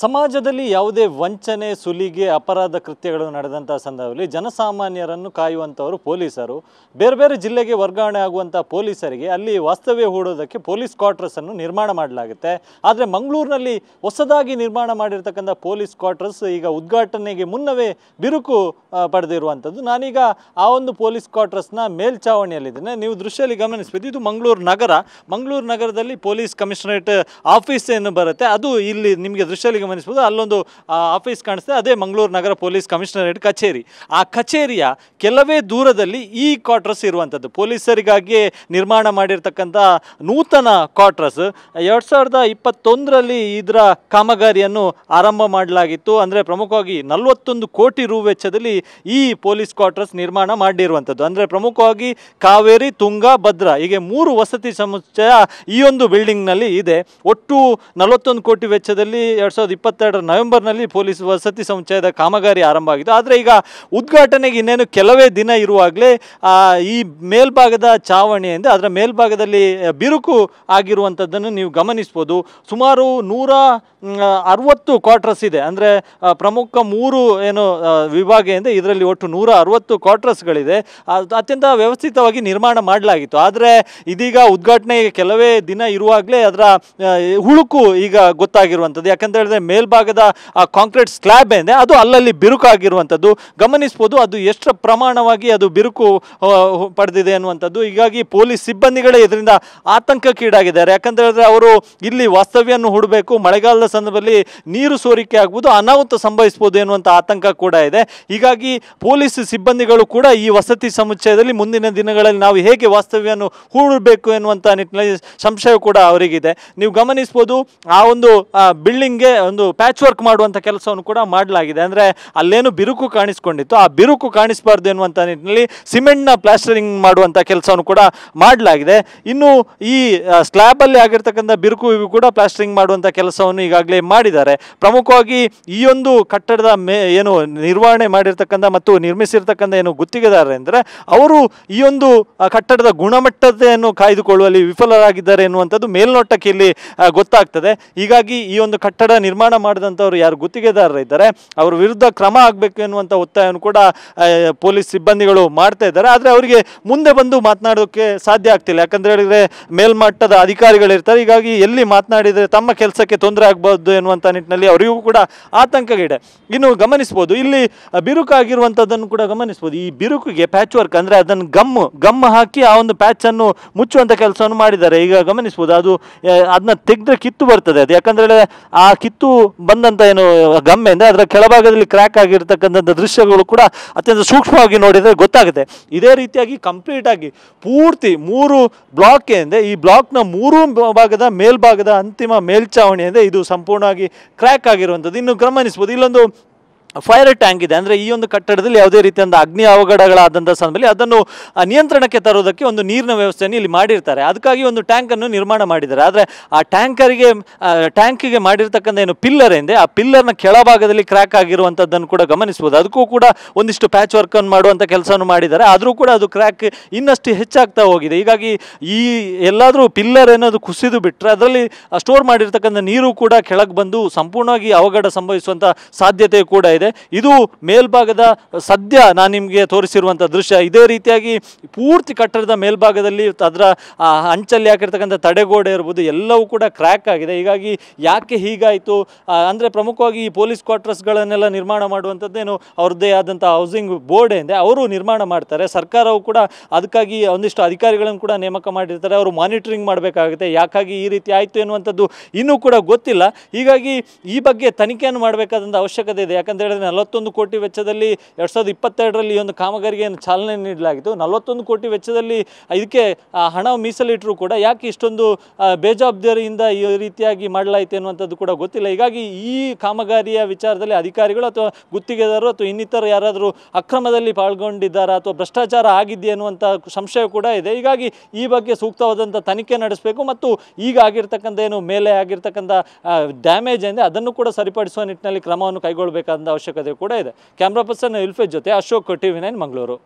ಸಮಾಜದಲ್ಲಿ ಯಾವುದೇ ವಂಚನೆ ಸುಲಿಗೆ ಅಪರಾಧ ಕೃತ್ಯಗಳು ನಡೆದಂಥ ಸಂದರ್ಭದಲ್ಲಿ ಜನಸಾಮಾನ್ಯರನ್ನು ಕಾಯುವಂಥವರು ಪೊಲೀಸರು ಬೇರೆ ಬೇರೆ ಜಿಲ್ಲೆಗೆ ವರ್ಗಾವಣೆ ಆಗುವಂಥ ಪೊಲೀಸರಿಗೆ ಅಲ್ಲಿ ವಾಸ್ತವ್ಯ ಹೂಡೋದಕ್ಕೆ ಪೊಲೀಸ್ ಕ್ವಾರ್ಟರ್ಸನ್ನು ನಿರ್ಮಾಣ ಮಾಡಲಾಗುತ್ತೆ. ಆದರೆ ಮಂಗಳೂರಿನಲ್ಲಿ ಹೊಸದಾಗಿ ನಿರ್ಮಾಣ ಮಾಡಿರ್ತಕ್ಕಂಥ ಪೊಲೀಸ್ ಕ್ವಾರ್ಟರ್ಸ್ ಈಗ ಉದ್ಘಾಟನೆಗೆ ಮುನ್ನವೇ ಬಿರುಕು ಪಡೆದಿರುವಂಥದ್ದು. ನಾನೀಗ ಆ ಒಂದು ಪೊಲೀಸ್ ಕ್ವಾರ್ಟರ್ಸ್ನ ಮೇಲ್ಛಾವಣಿಯಲ್ಲಿದ್ದೇನೆ. ನೀವು ದೃಶ್ಯದಲ್ಲಿ ಗಮನಿಸಬಹುದು, ಇದು ಮಂಗಳೂರು ನಗರದಲ್ಲಿ ಪೊಲೀಸ್ ಕಮಿಷನರೇಟ್ ಆಫೀಸ್ ಏನು ಬರುತ್ತೆ ಅದು ಇಲ್ಲಿ ನಿಮಗೆ ದೃಶ್ಯದಲ್ಲಿ ಗಮನಿಸಬಹುದು. ಅಲ್ಲೊಂದು ಆಫೀಸ್ ಕಾಣಿಸ್ತದೆ, ಅದೇ ಮಂಗಳೂರು ನಗರ ಪೊಲೀಸ್ ಕಮಿಷನರೇಟ್ ಕಚೇರಿ. ಆ ಕಚೇರಿಯ ಕೆಲವೇ ದೂರದಲ್ಲಿ ಈ ಕ್ವಾರ್ಟರ್ಸ್ ಇರುವಂಥದ್ದು. ಪೊಲೀಸರಿಗಾಗಿ ನಿರ್ಮಾಣ ಮಾಡಿರ್ತಕ್ಕಂಥ ನೂತನ ಕ್ವಾರ್ಟರ್ಸ್ 2021ರಲ್ಲಿ ಇದರ ಕಾಮಗಾರಿಯನ್ನು ಆರಂಭ ಮಾಡಲಾಗಿತ್ತು. ಅಂದರೆ ಪ್ರಮುಖವಾಗಿ 41 ಕೋಟಿ ರು ವೆಚ್ಚದಲ್ಲಿ ಈ ಪೊಲೀಸ್ ಕ್ವಾರ್ಟರ್ಸ್ ನಿರ್ಮಾಣ ಮಾಡಿರುವಂಥದ್ದು. ಅಂದರೆ ಪ್ರಮುಖವಾಗಿ ಕಾವೇರಿ, ತುಂಗಾ, ಭದ್ರಾ ಹೀಗೆ 3 ವಸತಿ ಸಮುಚ್ಚಯ ಈ ಒಂದು ಬಿಲ್ಡಿಂಗ್ನಲ್ಲಿ ಇದೆ. ಒಟ್ಟು 41 ಕೋಟಿ ವೆಚ್ಚದಲ್ಲಿ 2022 ನವೆಂಬರ್ನಲ್ಲಿ ಪೊಲೀಸ್ ವಸತಿ ಸಮುಚ್ಚಯದ ಕಾಮಗಾರಿ ಆರಂಭ ಆಗಿತ್ತು. ಆದರೆ ಈಗ ಉದ್ಘಾಟನೆಗೆ ಇನ್ನೇನು ಕೆಲವೇ ದಿನ ಇರುವಾಗಲೇ ಈ ಮೇಲ್ಭಾಗದ ಚಾವಣಿಯಿಂದ ಅದರ ಮೇಲ್ಭಾಗದಲ್ಲಿ ಬಿರುಕು ಆಗಿರುವಂಥದ್ದನ್ನು ನೀವು ಗಮನಿಸ್ಬೋದು. ಸುಮಾರು 160 ಕ್ವಾರ್ಟರ್ಸ್ ಇದೆ. ಅಂದರೆ ಪ್ರಮುಖ 3 ಏನು ವಿಭಾಗ ಇದೆ, ಇದರಲ್ಲಿ ಒಟ್ಟು 160 ಕ್ವಾರ್ಟರ್ಸ್ಗಳಿದೆ. ಅತ್ಯಂತ ವ್ಯವಸ್ಥಿತವಾಗಿ ನಿರ್ಮಾಣ ಮಾಡಲಾಗಿತ್ತು. ಆದರೆ ಇದೀಗ ಉದ್ಘಾಟನೆಗೆ ಕೆಲವೇ ದಿನ ಇರುವಾಗಲೇ ಅದರ ಹುಳುಕು ಈಗ ಗೊತ್ತಾಗಿರುವಂಥದ್ದು. ಯಾಕಂತ ಹೇಳಿದ್ರೆ ಮೇಲ್ಭಾಗದ ಕಾಂಕ್ರೀಟ್ ಸ್ಲ್ಯಾಬ್ ಏನಿದೆ ಅದು ಅಲ್ಲಲ್ಲಿ ಬಿರುಕು ಆಗಿರುವಂಥದ್ದು ಗಮನಿಸ್ಬೋದು. ಅದು ಎಷ್ಟು ಪ್ರಮಾಣವಾಗಿ ಅದು ಬಿರುಕು ಪಡೆದಿದೆ ಅನ್ನುವಂಥದ್ದು. ಹೀಗಾಗಿ ಪೊಲೀಸ್ ಸಿಬ್ಬಂದಿಗಳೇ ಇದರಿಂದ ಆತಂಕಕ್ಕೀಡಾಗಿದ್ದಾರೆ. ಯಾಕಂತ ಹೇಳಿದ್ರೆ ಅವರು ಇಲ್ಲಿ ವಾಸ್ತವ್ಯವನ್ನು ಹೂಡಬೇಕು, ಮಳೆಗಾಲದ ಸಂದರ್ಭದಲ್ಲಿ ನೀರು ಸೋರಿಕೆ ಆಗ್ಬೋದು, ಅನಾಹುತ ಸಂಭವಿಸ್ಬೋದು ಎನ್ನುವಂಥ ಆತಂಕ ಕೂಡ ಇದೆ. ಹೀಗಾಗಿ ಪೊಲೀಸ್ ಸಿಬ್ಬಂದಿಗಳು ಕೂಡ ಈ ವಸತಿ ಸಮುಚ್ಚಯದಲ್ಲಿ ಮುಂದಿನ ದಿನಗಳಲ್ಲಿ ನಾವು ಹೇಗೆ ವಾಸ್ತವ್ಯವನ್ನು ಹೂಡಬೇಕು ಎನ್ನುವಂಥ ನಿಟ್ಟಿನಲ್ಲಿ ಸಂಶಯ ಕೂಡ ಅವರಿಗಿದೆ. ನೀವು ಗಮನಿಸ್ಬೋದು, ಆ ಒಂದು ಬಿಲ್ಡಿಂಗ್ಗೆ ಒಂದು ಪ್ಯಾಚ್ ವರ್ಕ್ ಮಾಡುವಂಥ ಕೆಲಸವನ್ನು ಕೂಡ ಮಾಡಲಾಗಿದೆ. ಅಂದರೆ ಅಲ್ಲೇನು ಬಿರುಕು ಕಾಣಿಸ್ಕೊಂಡಿತ್ತು ಆ ಬಿರುಕು ಕಾಣಿಸಬಾರ್ದು ಎನ್ನುವಂಥ ನಿಟ್ಟಿನಲ್ಲಿ ಸಿಮೆಂಟ್ನ ಪ್ಲಾಸ್ಟರಿಂಗ್ ಮಾಡುವಂಥ ಕೆಲಸವನ್ನು ಕೂಡ ಮಾಡಲಾಗಿದೆ. ಇನ್ನು ಈ ಸ್ಲ್ಯಾಬಲ್ಲಿ ಆಗಿರ್ತಕ್ಕಂಥ ಬಿರುಕು ಇವು ಕೂಡ ಪ್ಲಾಸ್ಟರಿಂಗ್ ಮಾಡುವಂಥ ಕೆಲಸವನ್ನು ಈಗಾಗಲೇ ಮಾಡಿದ್ದಾರೆ. ಪ್ರಮುಖವಾಗಿ ಈ ಒಂದು ಕಟ್ಟಡದ ಏನು ನಿರ್ವಹಣೆ ಮಾಡಿರ್ತಕ್ಕಂಥ ಮತ್ತು ನಿರ್ಮಿಸಿರ್ತಕ್ಕಂಥ ಏನು ಗುತ್ತಿಗೆದಾರರೆಂದರೆ ಅವರು ಈ ಒಂದು ಕಟ್ಟಡದ ಗುಣಮಟ್ಟತೆಯನ್ನು ಕಾಯ್ದುಕೊಳ್ಳುವಲ್ಲಿ ವಿಫಲರಾಗಿದ್ದಾರೆ ಎನ್ನುವಂಥದ್ದು ಮೇಲ್ನೋಟಕ್ಕೆ ಇಲ್ಲಿ ಗೊತ್ತಾಗ್ತದೆ. ಹೀಗಾಗಿ ಈ ಒಂದು ಕಟ್ಟಡ ನಿರ್ಮಾಣ ಮಾಡಿದಂಥವ್ರು ಯಾರು ಗುತ್ತಿಗೆದಾರರಿದ್ದಾರೆ ಅವರ ವಿರುದ್ಧ ಕ್ರಮ ಆಗಬೇಕು ಎನ್ನುವಂಥ ಒತ್ತಾಯವನ್ನು ಕೂಡ ಪೊಲೀಸ್ ಸಿಬ್ಬಂದಿಗಳು ಮಾಡ್ತಾ ಇದ್ದಾರೆ. ಆದರೆ ಅವರಿಗೆ ಮುಂದೆ ಬಂದು ಮಾತನಾಡೋಕ್ಕೆ ಸಾಧ್ಯ ಆಗ್ತಿಲ್ಲ. ಯಾಕಂದರೆ ಹೇಳಿದರೆ ಮೇಲ್ಮಟ್ಟದ ಅಧಿಕಾರಿಗಳಿರ್ತಾರೆ. ಹೀಗಾಗಿ ಎಲ್ಲಿ ಮಾತನಾಡಿದರೆ ತಮ್ಮ ಕೆಲಸಕ್ಕೆ ತೊಂದರೆ ಆಗ್ಬೋದು ಎನ್ನುವಂಥ ನಿಟ್ಟಿನಲ್ಲಿ ಅವರಿಗೂ ಕೂಡ ಆತಂಕ ಇದೆ. ಇನ್ನು ಗಮನಿಸ್ಬೋದು, ಇಲ್ಲಿ ಬಿರುಕಾಗಿರುವಂಥದ್ದನ್ನು ಕೂಡ ಗಮನಿಸ್ಬೋದು. ಈ ಬಿರುಕಿಗೆ ಪ್ಯಾಚ್ ವರ್ಕ್ ಅಂದರೆ ಅದನ್ನು ಗಮ್ ಹಾಕಿ ಆ ಒಂದು ಪ್ಯಾಚನ್ನು ಮುಚ್ಚುವಂಥ ಕೆಲಸವನ್ನು ಮಾಡಿದ್ದಾರೆ. ಈಗ ಗಮನಿಸ್ಬೋದು, ಅದನ್ನ ತೆಗೆದ್ರೆ ಕಿತ್ತು ಬರ್ತದೆ. ಅದು ಯಾಕಂದರೆ ಆ ಕಿತ್ತು ಬಂದಂಥ ಏನು ಗಮ್ಮೆ ಅಂದರೆ ಅದರ ಕೆಳಭಾಗದಲ್ಲಿ ಕ್ರ್ಯಾಕ್ ಆಗಿರ್ತಕ್ಕಂಥ ದೃಶ್ಯಗಳು ಕೂಡ ಅತ್ಯಂತ ಸೂಕ್ಷ್ಮವಾಗಿ ನೋಡಿದರೆ ಗೊತ್ತಾಗುತ್ತೆ. ಇದೇ ರೀತಿಯಾಗಿ ಕಂಪ್ಲೀಟ್ ಆಗಿ ಪೂರ್ತಿ 3 ಬ್ಲಾಕ್ ಏನಿದೆ, ಈ ಬ್ಲಾಕ್ನ 3 ಭಾಗದ ಮೇಲ್ಭಾಗದ ಅಂತಿಮ ಮೇಲ್ಛಾವಣಿ ಇದೆ, ಇದು ಸಂಪೂರ್ಣವಾಗಿ ಕ್ರ್ಯಾಕ್ ಆಗಿರುವಂಥದ್ದು. ಇನ್ನು ಗಮನಿಸ್ಬೋದು, ಇಲ್ಲೊಂದು ಫೈರ್ ಟ್ಯಾಂಕ್ ಇದೆ. ಅಂದರೆ ಈ ಒಂದು ಕಟ್ಟಡದಲ್ಲಿ ಯಾವುದೇ ರೀತಿಯಿಂದ ಅಗ್ನಿ ಅವಘಡಗಳಾದಂಥ ಸಂದರ್ಭದಲ್ಲಿ ಅದನ್ನು ನಿಯಂತ್ರಣಕ್ಕೆ ತರೋದಕ್ಕೆ ಒಂದು ನೀರಿನ ವ್ಯವಸ್ಥೆಯನ್ನು ಇಲ್ಲಿ ಮಾಡಿರ್ತಾರೆ. ಅದಕ್ಕಾಗಿ ಒಂದು ಟ್ಯಾಂಕನ್ನು ನಿರ್ಮಾಣ ಮಾಡಿದ್ದಾರೆ. ಆದರೆ ಆ ಟ್ಯಾಂಕಿಗೆ ಮಾಡಿರ್ತಕ್ಕಂಥ ಏನು ಪಿಲ್ಲರ್ ಏನಿದೆ ಆ ಪಿಲ್ಲರ್ನ ಕೆಳಭಾಗದಲ್ಲಿ ಕ್ರ್ಯಾಕ್ ಆಗಿರುವಂಥದ್ದನ್ನು ಕೂಡ ಗಮನಿಸ್ಬೋದು. ಅದಕ್ಕೂ ಕೂಡ ಒಂದಿಷ್ಟು ಪ್ಯಾಚ್ ವರ್ಕನ್ನು ಮಾಡುವಂಥ ಕೆಲಸವನ್ನು ಮಾಡಿದ್ದಾರೆ. ಆದರೂ ಕೂಡ ಅದು ಕ್ರ್ಯಾಕ್ ಇನ್ನಷ್ಟು ಹೆಚ್ಚಾಗ್ತಾ ಹೋಗಿದೆ. ಹೀಗಾಗಿ ಈ ಎಲ್ಲಾದರೂ ಪಿಲ್ಲರ್ ಏನಾದರೂ ಕುಸಿದು ಬಿಟ್ಟರೆ ಅದರಲ್ಲಿ ಸ್ಟೋರ್ ಮಾಡಿರ್ತಕ್ಕಂಥ ನೀರು ಕೂಡ ಕೆಳಗೆ ಬಂದು ಸಂಪೂರ್ಣವಾಗಿ ಅವಘಡ ಸಂಭವಿಸುವಂಥ ಸಾಧ್ಯತೆ ಕೂಡ ಇದೆ. ಇದು ಮೇಲ್ಭಾಗದ ಸದ್ಯ ನಾನು ನಿಮಗೆ ತೋರಿಸಿರುವಂಥ ದೃಶ್ಯ. ಇದೇ ರೀತಿಯಾಗಿ ಪೂರ್ತಿ ಕಟ್ಟಡದ ಮೇಲ್ಭಾಗದಲ್ಲಿ ಅದರ ಅಂಚಲ್ಲಿ ಹಾಕಿರ್ತಕ್ಕಂಥ ತಡೆಗೋಡೆ ಇರ್ಬೋದು ಎಲ್ಲವೂ ಕೂಡ ಕ್ರ್ಯಾಕ್ ಆಗಿದೆ. ಹೀಗಾಗಿ ಯಾಕೆ ಹೀಗಾಯಿತು ಅಂದರೆ ಪ್ರಮುಖವಾಗಿ ಈ ಪೊಲೀಸ್ ಕ್ವಾರ್ಟರ್ಸ್ಗಳನ್ನೆಲ್ಲ ನಿರ್ಮಾಣ ಮಾಡುವಂಥದ್ದೇನು ಅವ್ರದ್ದೇ ಆದಂಥ ಹೌಸಿಂಗ್ ಬೋರ್ಡ್ ಏನಿದೆ ಅವರು ನಿರ್ಮಾಣ ಮಾಡ್ತಾರೆ. ಸರ್ಕಾರವು ಕೂಡ ಅದಕ್ಕಾಗಿ ಒಂದಿಷ್ಟು ಅಧಿಕಾರಿಗಳನ್ನು ಕೂಡ ನೇಮಕ ಮಾಡಿರ್ತಾರೆ. ಅವರು ಮಾನಿಟರಿಂಗ್ ಮಾಡಬೇಕಾಗುತ್ತೆ. ಯಾಕಾಗಿ ಈ ರೀತಿ ಆಯಿತು ಎನ್ನುವಂಥದ್ದು ಇನ್ನೂ ಕೂಡ ಗೊತ್ತಿಲ್ಲ. ಹೀಗಾಗಿ ಈ ಬಗ್ಗೆ ತನಿಖೆಯನ್ನು ಮಾಡಬೇಕಾದಂಥ ಅವಶ್ಯಕತೆ ಇದೆ. ಯಾಕಂದರೆ 41 ಕೋಟಿ ವೆಚ್ಚದಲ್ಲಿ 2022ರಲ್ಲಿ ಈ ಒಂದು ಕಾಮಗಾರಿಗೆ ಚಾಲನೆ ನೀಡಲಾಗಿತ್ತು. 41 ಕೋಟಿ ವೆಚ್ಚದಲ್ಲಿ ಇದಕ್ಕೆ ಹಣ ಮೀಸಲಿಟ್ಟರು ಕೂಡ ಯಾಕೆ ಇಷ್ಟೊಂದು ಬೇಜವಾಬ್ದಾರಿಯಿಂದ ಈ ರೀತಿಯಾಗಿ ಮಾಡಲಾಯಿತು ಅನ್ನುವಂಥದ್ದು ಕೂಡ ಗೊತ್ತಿಲ್ಲ. ಹೀಗಾಗಿ ಈ ಕಾಮಗಾರಿಯ ವಿಚಾರದಲ್ಲಿ ಅಧಿಕಾರಿಗಳು ಅಥವಾ ಗುತ್ತಿಗೆದಾರರು ಅಥವಾ ಇನ್ನಿತರ ಯಾರಾದರೂ ಅಕ್ರಮದಲ್ಲಿ ಪಾಲ್ಗೊಂಡಿದ್ದಾರಾ ಅಥವಾ ಭ್ರಷ್ಟಾಚಾರ ಆಗಿದೆಯಾ ಅನ್ನುವಂಥ ಸಂಶಯ ಕೂಡ ಇದೆ. ಹೀಗಾಗಿ ಈ ಬಗ್ಗೆ ಸೂಕ್ತವಾದಂಥ ತನಿಖೆ ನಡೆಸಬೇಕು ಮತ್ತು ಈಗ ಆಗಿರ್ತಕ್ಕಂಥ ಏನು ಮೇಲೆ ಆಗಿರ್ತಕ್ಕಂಥ ಡ್ಯಾಮೇಜ್ ಏನಿದೆ ಅದನ್ನು ಕೂಡ ಸರಿಪಡಿಸುವ ನಿಟ್ಟಿನಲ್ಲಿ ಕ್ರಮವನ್ನು ಕೈಗೊಳ್ಳಬೇಕಾದ ಅವಶ್ಯಕತೆ ಕೂಡ ಇದೆ. ಕ್ಯಾಮ್ರಾ ಪರ್ಸನ್ ಇಲ್ಫೇಜ್ ಜೊತೆ ಅಶೋಕ್, TV9 ಮಂಗಳೂರು.